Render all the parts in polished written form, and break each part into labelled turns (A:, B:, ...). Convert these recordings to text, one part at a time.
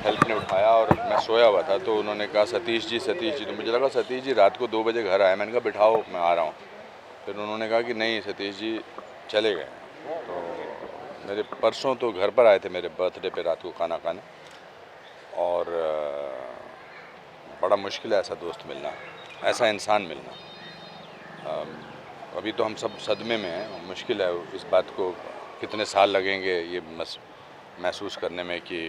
A: Help ने उठाया और मैं सोया हुआ था, तो उन्होंने कहा सतीश जी, तो मुझे लगा सतीश जी रात को 2 बजे घर आए। मैंने कहा बिठाओ, मैं आ रहा हूँ। फिर उन्होंने कहा कि नहीं, सतीश जी चले गए। तो मेरे परसों तो घर पर आए थे मेरे बर्थडे पे रात को खाना खाने, और बड़ा मुश्किल है ऐसा दोस्त मिलना, ऐसा इंसान मिलना। अभी तो हम सब सदमे में हैं, मुश्किल है इस बात को, कितने साल लगेंगे ये महसूस करने में कि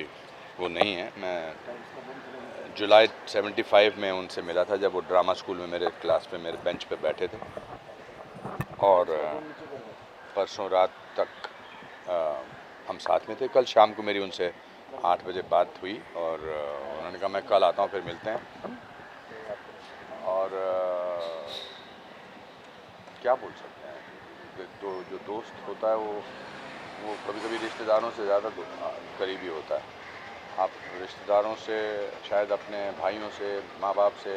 A: वो नहीं है। मैं जुलाई 75 में उनसे मिला था, जब वो ड्रामा स्कूल में मेरे क्लास पे मेरे बेंच पे बैठे थे, और परसों रात तक हम साथ में थे। कल शाम को मेरी उनसे 8 बजे बात हुई, और उन्होंने कहा मैं कल आता हूँ, फिर मिलते हैं। और क्या बोल सकते हैं, तो जो दोस्त होता है वो कभी कभी रिश्तेदारों से ज़्यादा करीबी होता है। आप रिश्तेदारों से, शायद अपने भाइयों से, माँ बाप से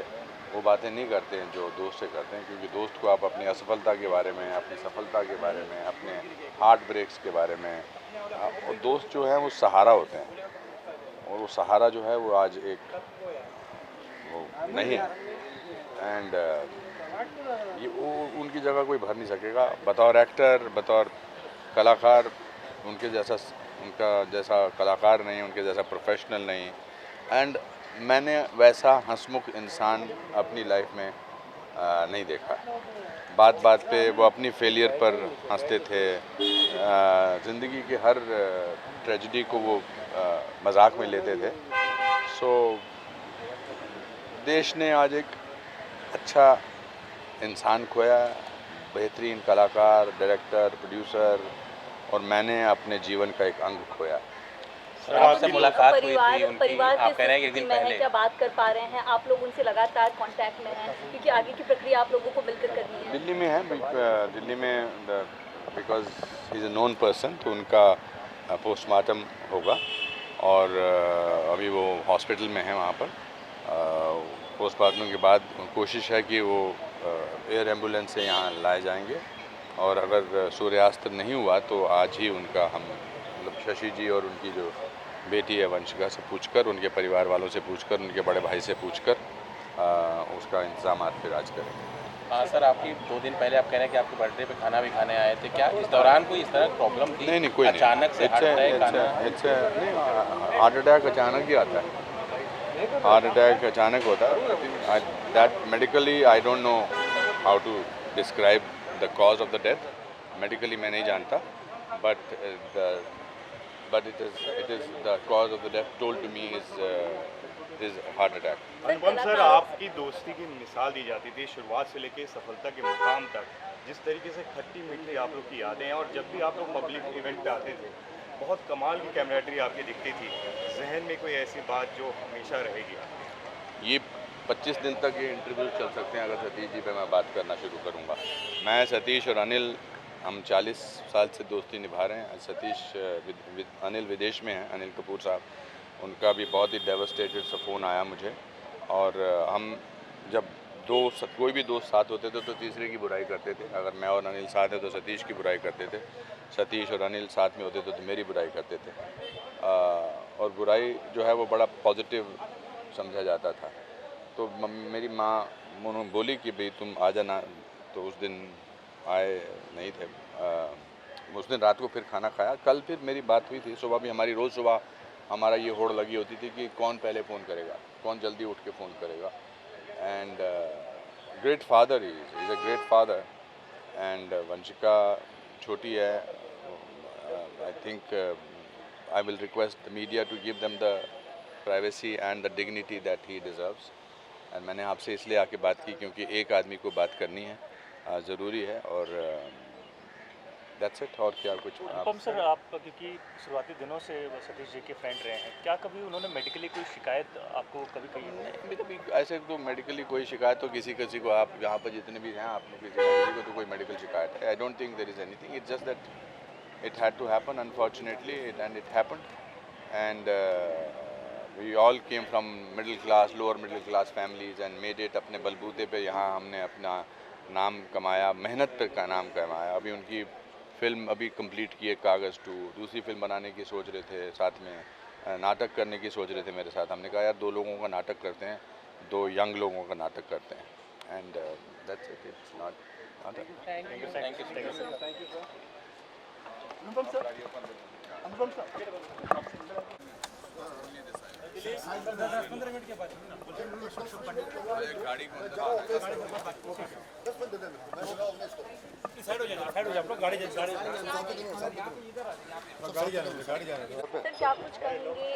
A: वो बातें नहीं करते हैं जो दोस्त से करते हैं, क्योंकि दोस्त को आप अपनी असफलता के बारे में, अपनी सफलता के बारे में, अपने हार्ट ब्रेक्स के बारे में, और दोस्त जो हैं वो सहारा होते हैं, और वो सहारा जो है वो आज एक वो नहीं है। एंड ये वो उनकी जगह कोई भर नहीं सकेगा बतौर एक्टर, बतौर कलाकार। उनका जैसा कलाकार नहीं, उनके जैसा प्रोफेशनल नहीं। एंड मैंने वैसा हंसमुख इंसान अपनी लाइफ में नहीं देखा। बात बात पे वो अपनी फेलियर पर हंसते थे, ज़िंदगी के हर ट्रेजेडी को वो मजाक में लेते थे। सो देश ने आज एक अच्छा इंसान खोया, बेहतरीन कलाकार, डायरेक्टर, प्रोड्यूसर, और मैंने अपने जीवन का एक अंग खोया।
B: सर आपसे मुलाकात हुई थी उनकी,
C: परिवार
B: आप कह रहे हैं कि एक दिन पहले।
C: क्या बात कर पा रहे हैं आप लोग उनसे लगातार कांटेक्ट में हैं, क्योंकि आगे की प्रक्रिया आप लोगों को मिलकर करनी है।
A: दिल्ली में है, दिल्ली में because he is a known person, तो उनका पोस्टमार्टम होगा, और अभी वो हॉस्पिटल में है वहाँ पर। पोस्टमार्टम के बाद कोशिश है कि वो एयर एम्बुलेंस से यहाँ लाए जाएंगे, और अगर सूर्यास्त नहीं हुआ तो आज ही उनका हम मतलब शशि जी और उनकी जो बेटी है वंशिका से पूछकर, उनके परिवार वालों से पूछकर, उनके बड़े भाई से पूछकर उसका इंतजाम फिर आज करेंगे।
B: हाँ सर, आपकी 2 दिन पहले आप कह रहे हैं कि आपके बर्थडे पे खाना भी खाने आए थे, क्या इस दौरान कोई इस तरह प्रॉब्लम थी?
A: नहीं, कोई नहीं।
B: अचानक से हार्ट अटैक आना?
A: हार्ट अटैक अचानक ही आता है, हार्ट अटैक अचानक होता है। That medically I don't know how to describe the cause of the death. Medically मैं नहीं जानता, but it is the cause of the death told to me is heart attack.
D: Anupam sir, आपकी दोस्ती की मिसाल दी जाती थी शुरुआत से लेकर सफलता के मुकाम तक। जिस तरीके से खट्टी मीठी आप लोग की यादें हैं, और जब भी आप लोग पब्लिक इवेंट पे आते थे, बहुत कमाल की कैमरेडरी आपकी दिखती थी। जहन में कोई ऐसी बात जो हमेशा रहेगी?
A: ये 25 दिन तक ये इंटरव्यू चल सकते हैं अगर सतीश जी पे मैं बात करना शुरू करूँगा। मैं, सतीश और अनिल, हम 40 साल से दोस्ती निभा रहे हैं। सतीश अनिल विदेश में हैं, अनिल कपूर साहब। उनका भी बहुत ही डेवस्टेटेड सा फ़ोन आया मुझे, और हम जब कोई भी दोस्त साथ होते थे तो तीसरे की बुराई करते थे। अगर मैं और अनिल साथ हैं तो सतीश की बुराई करते थे, सतीश और अनिल साथ में होते थे तो मेरी बुराई करते थे। और बुराई जो है वो बड़ा पॉजिटिव समझा जाता था। तो मेरी माँ बोली कि भाई तुम आ जाना, तो उस दिन आए नहीं थे। उस दिन रात को फिर खाना खाया। कल फिर मेरी बात हुई थी, सुबह भी हमारी रोज़ सुबह हमारा ये होड़ लगी होती थी कि कौन पहले फ़ोन करेगा, कौन जल्दी उठ के फ़ोन करेगा। And great father is a great father. And Vanshika छोटी है, I think I will request the media to give them the privacy and the dignity that he deserves. And मैंने आपसे इसलिए आके बात की क्योंकि एक आदमी को बात करनी है, ज़रूरी है, और दैट्स इट। और क्या कुछ?
E: अनुपम सर, आप क्योंकि शुरुआती दिनों से सतीश जी के फ्रेंड रहे हैं, क्या कभी उन्होंने मेडिकली कोई शिकायत आपको कभी कही?
A: नहीं, कभी ऐसे तो मेडिकली कोई शिकायत तो किसी को, आप यहाँ पर जितने भी हैं, आप में किसी को तो कोई मेडिकल शिकायत है? I don't think there is anything. It's just that it had to happen unfortunately, and it happened. And we all came from middle class, lower middle class families, and made it. अपने बलबूते पे यहाँ हमने अपना नाम कमाया, मेहनत पे का नाम कमाया। अभी उनकी फिल्म अभी कंप्लीट की है, कागज़ 2, दूसरी फिल्म बनाने की सोच रहे थे साथ में, नाटक करने की सोच रहे थे मेरे साथ। हमने कहा यार 2 लोगों का नाटक करते हैं, 2 यंग लोगों का नाटक करते हैं and that's it, it's not नाटक।
B: Thank you.
C: सर क्या कुछ कहेंगे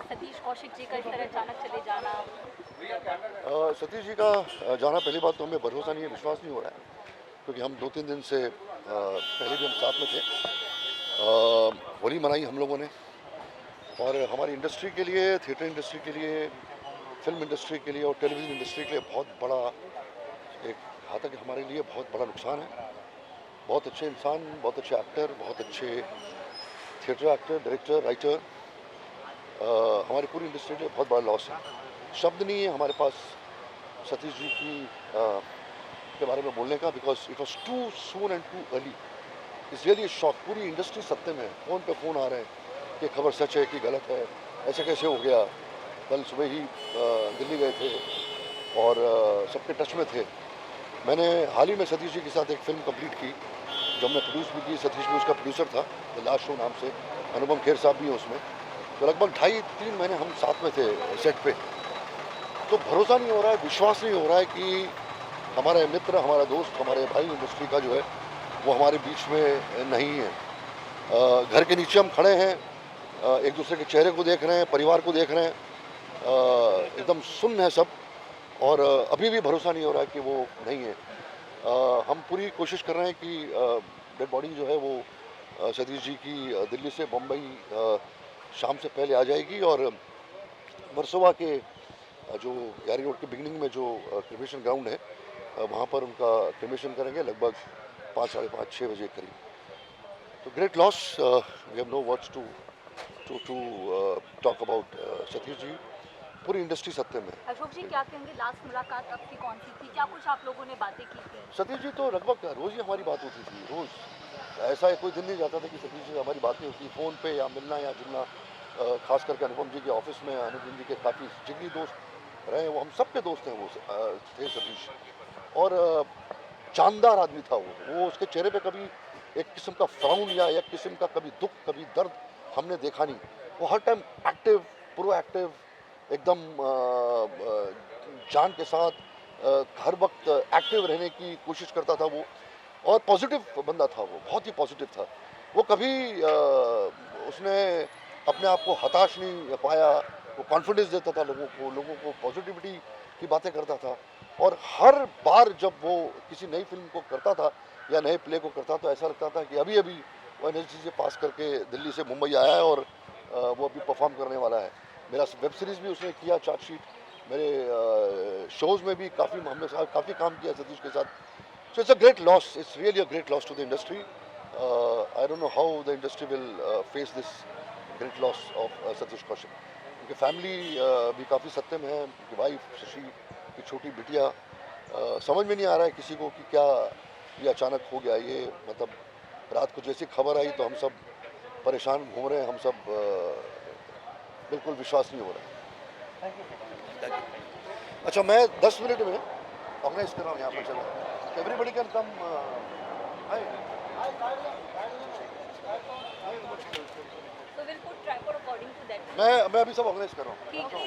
C: सतीश कौशिक जी का इस तरह अचानक चले जाना?
F: सतीश जी का जाना, पहली बात तो हमें भरोसा नहीं है, विश्वास नहीं हो रहा है, क्योंकि हम 2-3 दिन से पहले भी हम साथ में थे। होली मनाई हम लोगों ने, और हमारी इंडस्ट्री के लिए, थिएटर इंडस्ट्री के लिए, फिल्म इंडस्ट्री के लिए और टेलीविज़न इंडस्ट्री के लिए बहुत बड़ा एक घातक, हमारे लिए बहुत बड़ा नुकसान है। बहुत अच्छे इंसान, बहुत अच्छे एक्टर, बहुत अच्छे थिएटर एक्टर, डायरेक्टर, राइटर, हमारी पूरी इंडस्ट्री के लिए बहुत बड़ा लॉस है। शब्द नहीं है हमारे पास सतीश जी की के बारे में बोलने का, because it was too soon and too early. It's really shock. पूरी इंडस्ट्री सत्य में है, फ़ोन पे फ़ोन आ रहे हैं कि खबर सच है कि गलत है, ऐसे कैसे हो गया। कल सुबह ही दिल्ली गए थे और सबके टच में थे। मैंने हाल ही में सतीश जी के साथ एक फिल्म कंप्लीट की जो हमने प्रोड्यूस भी की। सतीश भी उसका प्रोड्यूसर था, द लास्ट शो नाम से। अनुपम खेर साहब भी हैं उसमें। तो लगभग 2.5-3 महीने हम साथ में थे सेट पे। तो भरोसा नहीं हो रहा है, विश्वास नहीं हो रहा है कि हमारे मित्र, हमारा दोस्त, हमारे भाई इंडस्ट्री का जो है वो हमारे बीच में नहीं है। घर के नीचे हम खड़े हैं, एक दूसरे के चेहरे को देख रहे हैं, परिवार को देख रहे हैं, एकदम सुन्न है सब, और अभी भी भरोसा नहीं हो रहा है कि वो नहीं है। हम पूरी कोशिश कर रहे हैं कि डेड बॉडी जो है वो सतीश जी की दिल्ली से बम्बई शाम से पहले आ जाएगी, और वर्सोवा के जो ग्यारी रोड के बिगनिंग में जो क्रिमेशन ग्राउंड है वहाँ पर उनका क्रिमेशन करेंगे लगभग 5, साढ़े 5, 6 बजे करीब। तो great loss, we have no words to talk about Satish ji. पूरी इंडस्ट्री सत्य में।
C: अशोक जी क्या कहेंगे, लास्ट मुलाकात आपकी कौन सी थी? क्या कुछ आप लोगों ने बातें की थी?
F: सतीश जी तो लगभग रोज़ ही हमारी बात होती थी, रोज़। ऐसा कोई दिन नहीं जाता था कि सतीश जी से हमारी बातें होती, फ़ोन पे या मिलना या जुलना। खास करके अनुपम जी के ऑफिस में, अनुपम जी के काफ़ी जिगरी दोस्त रहे, वो हम सब के दोस्त हैं, वो थे सतीश। और जानदार आदमी था वो उसके चेहरे पे कभी एक किस्म का फ्राउन या एक किस्म का कभी दुख, कभी दर्द हमने देखा नहीं। वो हर टाइम एक्टिव, प्रोएक्टिव, एकदम जान के साथ हर वक्त एक्टिव रहने की कोशिश करता था वो, और पॉजिटिव बंदा था वो, बहुत ही पॉजिटिव था वो। कभी उसने अपने आप को हताश नहीं पाया, वो कॉन्फिडेंस देता था लोगों को पॉजिटिविटी की बातें करता था। और हर बार जब वो किसी नई फिल्म को करता था या नए प्ले को करता तो ऐसा लगता था कि अभी अभी वो NSD से पास करके दिल्ली से मुंबई आया है और वो अभी परफॉर्म करने वाला है। मेरा वेब सीरीज़ भी उसने किया, चार्जशीट, मेरे शोज़ में भी हमने काफ़ी काम किया सतीश के साथ। So it's a great loss, it's really a great loss to the industry. I don't know how the industry will face this great loss of Satish Kaushik. उनकी फैमिली भी काफ़ी सत्य में है, उनकी वाइफ शशि की छोटी बिटिया। समझ में नहीं आ रहा है किसी को कि क्या ये अचानक हो गया। ये मतलब रात को जैसी खबर आई तो हम सब परेशान घूम रहे हैं, हम सब बिल्कुल विश्वास नहीं हो रहा है। अच्छा, मैं 10 मिनट में ऑर्गेनाइज कर रहा हूँ यहाँ पर, चलो everybody can come.
C: So we'll put tripod according to that.
F: मैं अभी सब ऑर्गेनाइज कर रहा हूँ।
C: ठीक है।